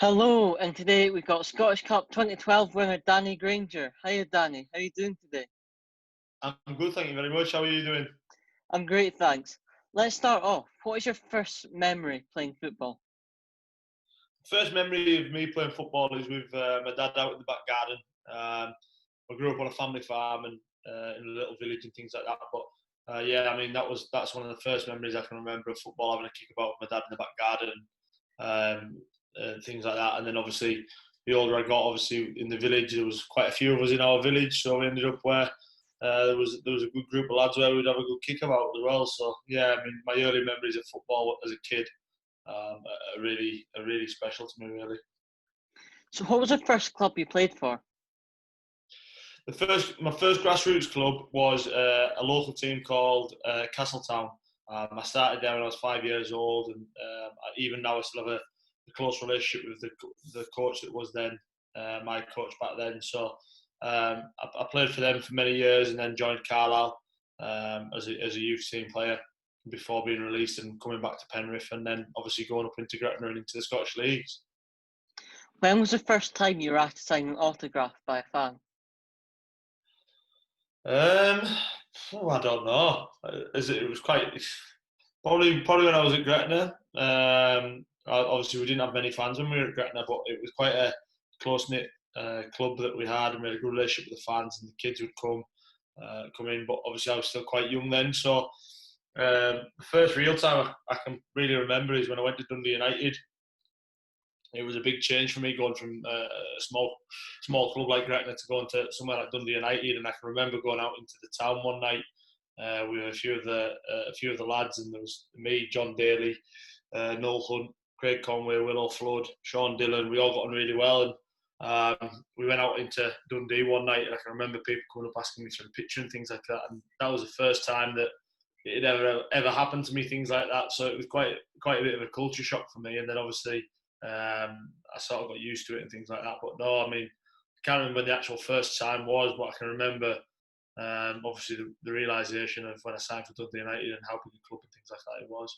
Hello, and today we've got Scottish Cup 2012 winner Danny Grainger. Hiya Danny, how are you doing today? I'm good, thank you very much. How are you doing? I'm great, thanks. Let's start off. What is your first memory playing football? First memory of me playing football is with my dad out in the back garden. I grew up on a family farm and in a little village and things like that. But yeah, I mean that's one of the first memories I can remember of football, having a kick about with my dad in the back garden, and things like that. And then obviously the older I got, obviously in the village there was quite a few of us in our village, so we ended up where there was a good group of lads where we'd have a good kick about as well. So yeah, I mean my early memories of football as a kid are really special to me, really. So, what was the first club you played for? My first grassroots club was a local team called Castletown. I started there when I was 5 years old, and even now I still have a close relationship with the coach that was then my coach back then. So I played for them for many years, and then joined Carlisle as a youth team player before being released and coming back to Penrith, and then obviously going up into Gretna and into the Scottish leagues. When was the first time you were asked to sign an autograph by a fan? Um, I don't know. It was quite probably when I was at Gretna. Obviously we didn't have many fans when we were at Gretna, but it was quite a close knit club that we had, and we had a good relationship with the fans, and the kids would come in. But obviously I was still quite young then, so the first real time I can really remember is when I went to Dundee United. It was a big change for me going from a small club like Gretna to going to somewhere like Dundee United, and I can remember going out into the town one night with a few of the lads, and there was me, John Daly, Noel Hunt, Craig Conway, Willow Flood, Sean Dillon. We all got on really well, and we went out into Dundee one night, and I can remember people coming up asking me for a picture and things like that, and that was the first time that it had ever happened to me, things like that. So it was quite a bit of a culture shock for me, and then obviously I sort of got used to it and things like that. But no, I mean, I can't remember when the actual first time was, but I can remember obviously the realisation of when I signed for Dundee United and how big a club and things like that it was.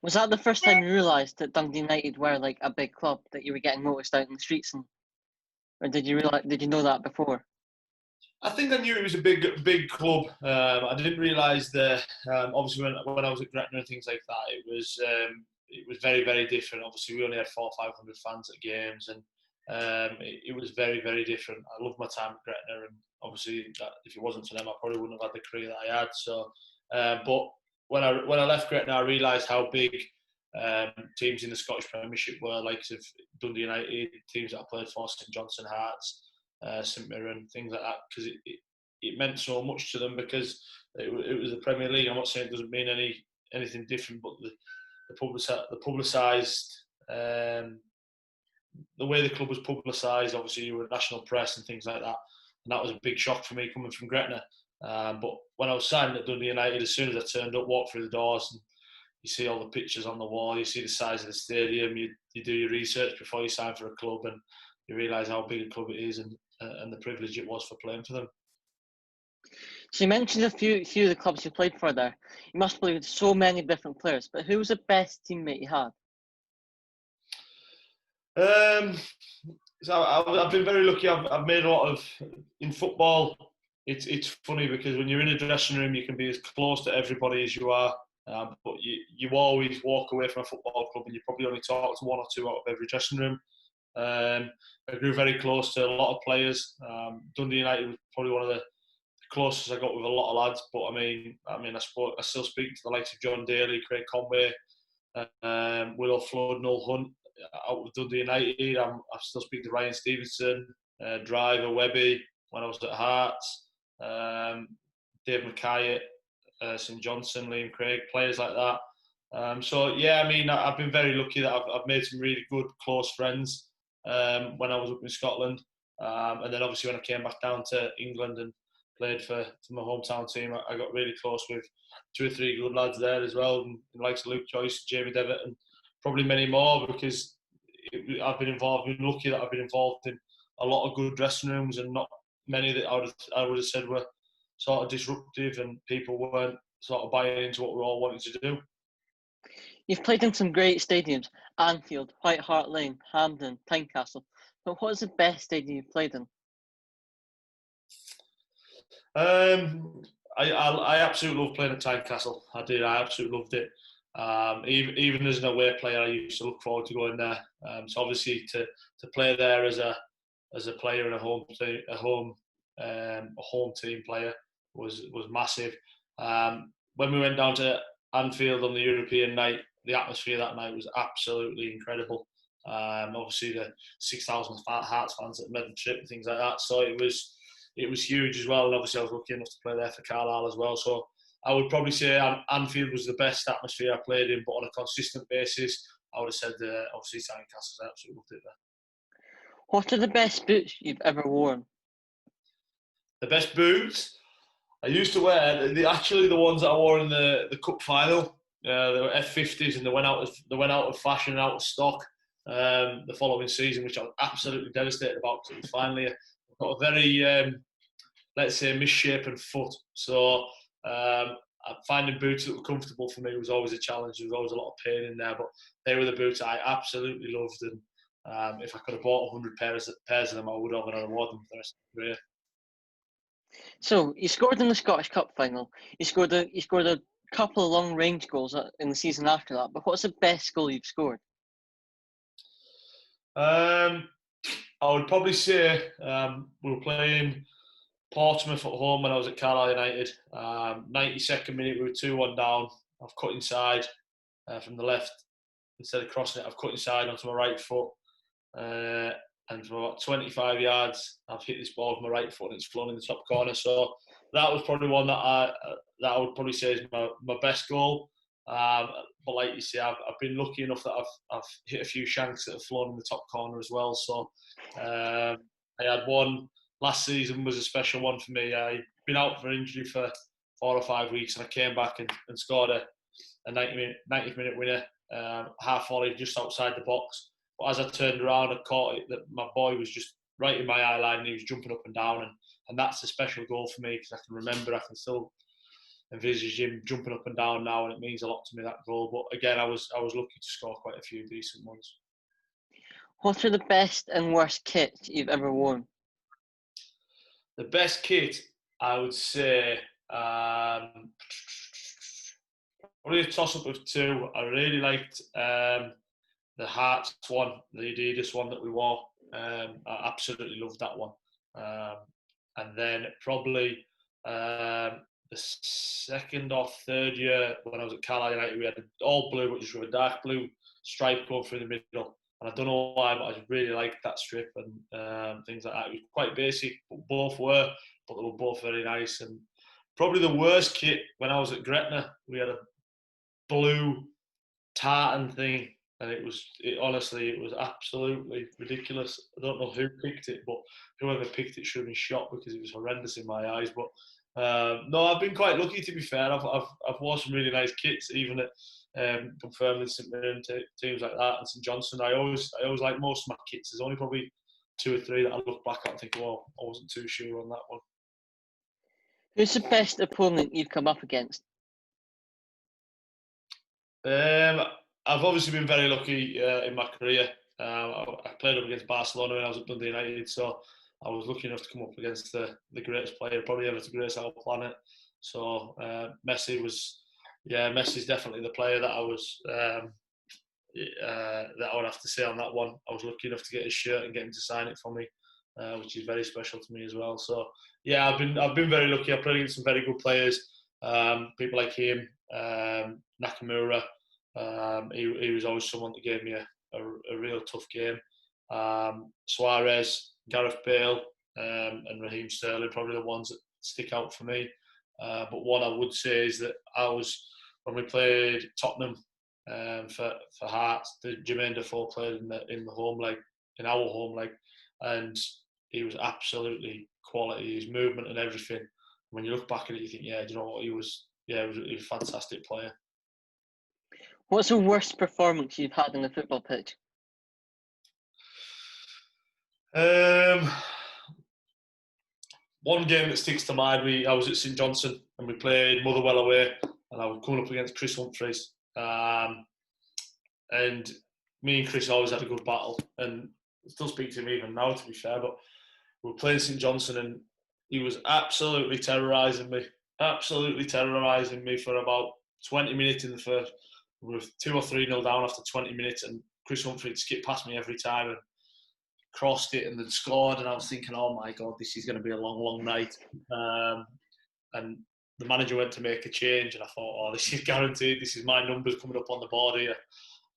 Was that the first time you realised that Dundee United were like a big club that you were getting noticed out in the streets, or did you know that before? I think I knew it was a big club. I didn't realise that. Obviously, when I was at Gretna and things like that, it was very very different. Obviously, we only had 400-500 fans at games, and it was very very different. I loved my time at Gretna, and obviously, if it wasn't for them, I probably wouldn't have had the career that I had. So, but when I left Gretna, I realised how big teams in the Scottish Premiership were, like Dundee United, teams that I played for, St Johnstone Hearts, St Mirren, things like that, because it meant so much to them because it was the Premier League. I'm not saying it doesn't mean anything different, but the publicised, the way the club was publicised, obviously you were national press and things like that, and that was a big shock for me coming from Gretna. But when I was signed at Dundee United, as soon as I turned up, walked through the doors, and you see all the pictures on the wall, you see the size of the stadium, you do your research before you sign for a club, and you realise how big a club it is, and the privilege it was for playing for them. So you mentioned a few of the clubs you played for there. You must have played with so many different players, but who was the best teammate you had? So I've been very lucky. I've made a lot of in football. It's funny because when you're in a dressing room, you can be as close to everybody as you are, but you always walk away from a football club and you probably only talk to one or two out of every dressing room. I grew very close to a lot of players. Dundee United was probably one of the closest I got with a lot of lads. But I still speak to the likes of John Daly, Craig Conway, Willow Flood, Noel Hunt out with Dundee United. I still speak to Ryan Stevenson, Driver, Webby when I was at Hearts, Dave Mackay at St Johnstone, Liam Craig, players like that. So yeah, I mean, I've been very lucky that I've made some really good close friends when I was up in Scotland, and then obviously when I came back down to England and played for my hometown team, I got really close with two or three good lads there as well, and the likes of Luke Joyce, Jamie Devitt, and probably many more, because I've been lucky that I've been involved in a lot of good dressing rooms, and not many that I would have said were sort of disruptive and people weren't sort of buying into what we all wanted to do. You've played in some great stadiums: Anfield, White Hart Lane, Hampden, Tynecastle. But what is the best stadium you've played in? I absolutely love playing at Tynecastle. I did. I absolutely loved it. Even as an away player, I used to look forward to going there. So obviously to play there as a player and a home team player was massive. When we went down to Anfield on the European night, the atmosphere that night was absolutely incredible. Obviously the 6,000 Hearts fans that made the trip and things like that. So it was huge as well. And obviously I was lucky enough to play there for Carlisle as well. So I would probably say Anfield was the best atmosphere I played in, but on a consistent basis, I would have said obviously Tynecastle. I absolutely loved it there. What are the best boots you've ever worn? The best boots I used to wear, actually the ones that I wore in the cup final. They were F50s, and they went out of fashion and out of stock the following season, which I was absolutely devastated about because it was finally got a very let's say misshapen foot. So finding boots that were comfortable for me was always a challenge. There was always a lot of pain in there, but they were the boots I absolutely loved. And if I could have bought 100 pairs of them, I would have, and I'd have worn them for the rest of the career. So you scored in the Scottish Cup final. You scored a couple of long range goals in the season after that. But what's the best goal you've scored? I would probably say we were playing Portsmouth at home when I was at Carlisle United. 92nd minute, we were 2-1 down. I've cut inside from the left instead of crossing it. I've cut inside onto my right foot, and from about 25 yards, I've hit this ball with my right foot and it's flown in the top corner. So that was probably one that I would probably say is my best goal. But like you say, I've been lucky enough that I've hit a few shanks that have flown in the top corner as well. So I had one last season was a special one for me. I'd been out for injury for 4 or 5 weeks, and I came back and scored a 90th minute winner, half volley just outside the box. But as I turned around, I caught it that my boy was just right in my eye line, and he was jumping up and down, and that's a special goal for me because I can still envisage him jumping up and down now, and it means a lot to me, that goal. But again, I was lucky to score quite a few decent ones. What are the best and worst kits you've ever worn? The best kit, I would say, probably a toss-up of two. I really liked the Hearts one, the Adidas one that we wore. I absolutely loved that one. And then probably the second or third year when I was at Carlisle United, we had all blue, but just with a dark blue stripe going through the middle. And I don't know why, but I really liked that strip and things like that. It was quite basic, but both were, but they were both very nice. And probably the worst kit when I was at Gretna, we had a blue tartan thing, and it was absolutely ridiculous. I don't know who picked it, but whoever picked it should have been shot because it was horrendous in my eyes. But no, I've been quite lucky, to be fair. I've worn some really nice kits, even at Dunfermline, St Mirren, teams like that, and St Johnstone. I always like most of my kits. There's only probably 2 or 3 that I look back at and think, well, I wasn't too sure on that one. Who's the best opponent you've come up against? I've obviously been very lucky in my career. I played up against Barcelona when I was at Dundee United, so I was lucky enough to come up against the greatest player probably ever to grace our planet. So Messi's definitely the player that I was that I would have to say on that one. I was lucky enough to get his shirt and get him to sign it for me, which is very special to me as well. So yeah, I've been very lucky. I've played against some very good players, people like him, Nakamura. He was always someone that gave me a real tough game. Suarez, Gareth Bale, and Raheem Sterling, probably the ones that stick out for me. But one I would say is that when we played Tottenham for Hearts, Jermaine Defoe played in the home leg, in our home leg, and he was absolutely quality. His movement and everything. When you look back at it, you think, yeah, do you know what, he was a fantastic player. What's the worst performance you've had on the football pitch? One game that sticks to mind, I was at St Johnstone and we played Motherwell away, and I was coming up against Chris Humphries, And me and Chris always had a good battle, and I still speak to him even now, to be fair. But we were playing St Johnstone, and he was absolutely terrorising me for about 20 minutes in the first. We were 2 or 3-0 down after 20 minutes, and Chris Humphrey skipped past me every time and crossed it and then scored. And I was thinking, oh my God, this is going to be a long, long night. And the manager went to make a change, and I thought, oh, this is guaranteed. This is my numbers coming up on the board here.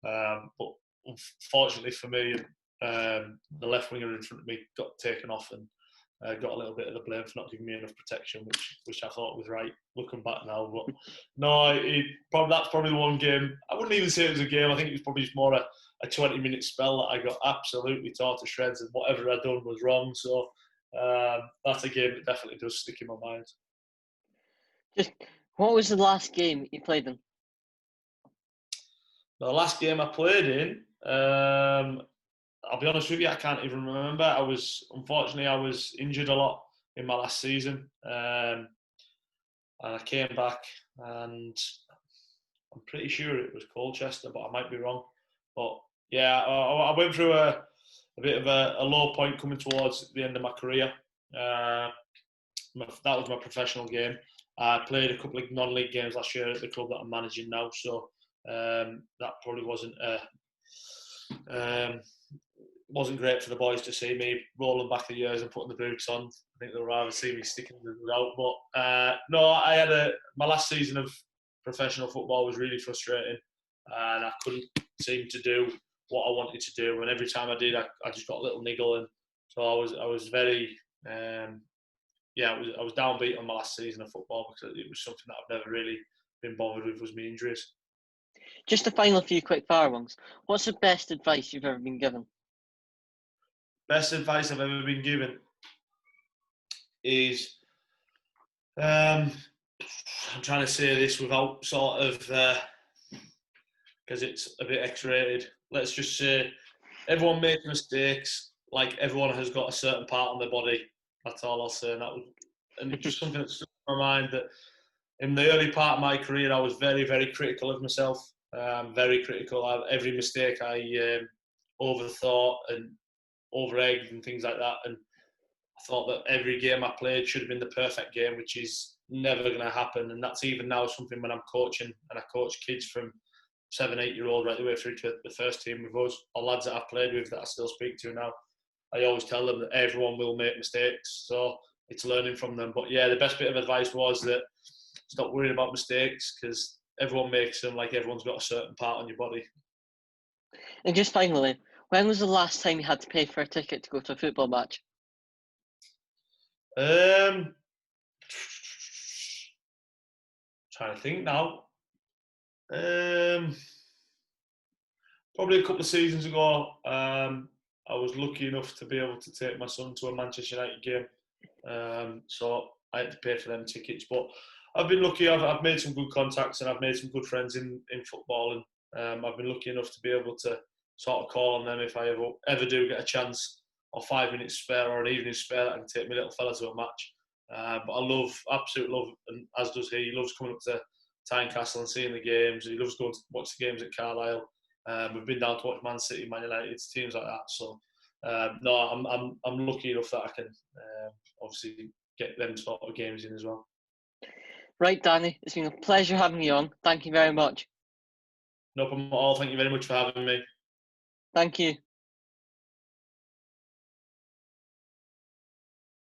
But unfortunately for me, the left winger in front of me got taken off and got a little bit of the blame for not giving me enough protection, which I thought was right looking back now. But no, that's probably the one game. I wouldn't even say it was a game. I think it was probably just more a 20-minute spell that I got absolutely tore to shreds, and whatever I'd done was wrong. So that's a game that definitely does stick in my mind. Just, what was the last game you played in? The last game I played in, I'll be honest with you, I can't even remember. Unfortunately, I was injured a lot in my last season. And I came back, and I'm pretty sure it was Colchester, but I might be wrong. But yeah, I went through a bit of a low point coming towards the end of my career. That was my professional game. I played a couple of non-league games last year at the club that I'm managing now, so that probably wasn't great for the boys to see me rolling back the years and putting the boots on. I think they'd rather see me sticking the boot out. But no, I had my last season of professional football was really frustrating, and I couldn't seem to do what I wanted to do. And every time I did, I just got a little niggle, and so I was very. I was downbeat on my last season of football because it was something that I've never really been bothered with, was my injuries. Just a final few quick fire ones. What's the best advice you've ever been given? Best advice I've ever been given is, I'm trying to say this without sort of, because it's a bit X-rated. Let's just say everyone makes mistakes. Like, everyone has got a certain part on their body. That's all I'll say. And it's just something that stuck in my mind, that in the early part of my career, I was very, very critical of myself. Very critical. Every mistake I overthought and over-egged and things like that. And I thought that every game I played should have been the perfect game, which is never going to happen. And that's even now something when I'm coaching, and I coach kids from 7, 8-year-old right the way through to the first team with us, or lads that I've played with that I still speak to now. I always tell them that everyone will make mistakes, so it's learning from them. But yeah, the best bit of advice was that stop worrying about mistakes, because everyone makes them. Like, everyone's got a certain part on your body. And just finally, when was the last time you had to pay for a ticket to go to a football match? Trying to think now. Probably a couple of seasons ago, I was lucky enough to be able to take my son to a Manchester United game. So I had to pay for them tickets. But I've been lucky. I've made some good contacts, and I've made some good friends in football. And I've been lucky enough to be able to sort of call on them if I ever do get a chance, or 5 minutes spare, or an evening spare, that I can take my little fella to a match. But I absolutely love, and as does he loves coming up to Tynecastle and seeing the games. He loves going to watch the games at Carlisle. We've been down to watch Man City, Man United, teams like that. So no, I'm lucky enough that I can obviously get them sort of games in as well. Right, Danny, it's been a pleasure having you on. Thank you very much. No problem at all. Thank you very much for having me. Thank you.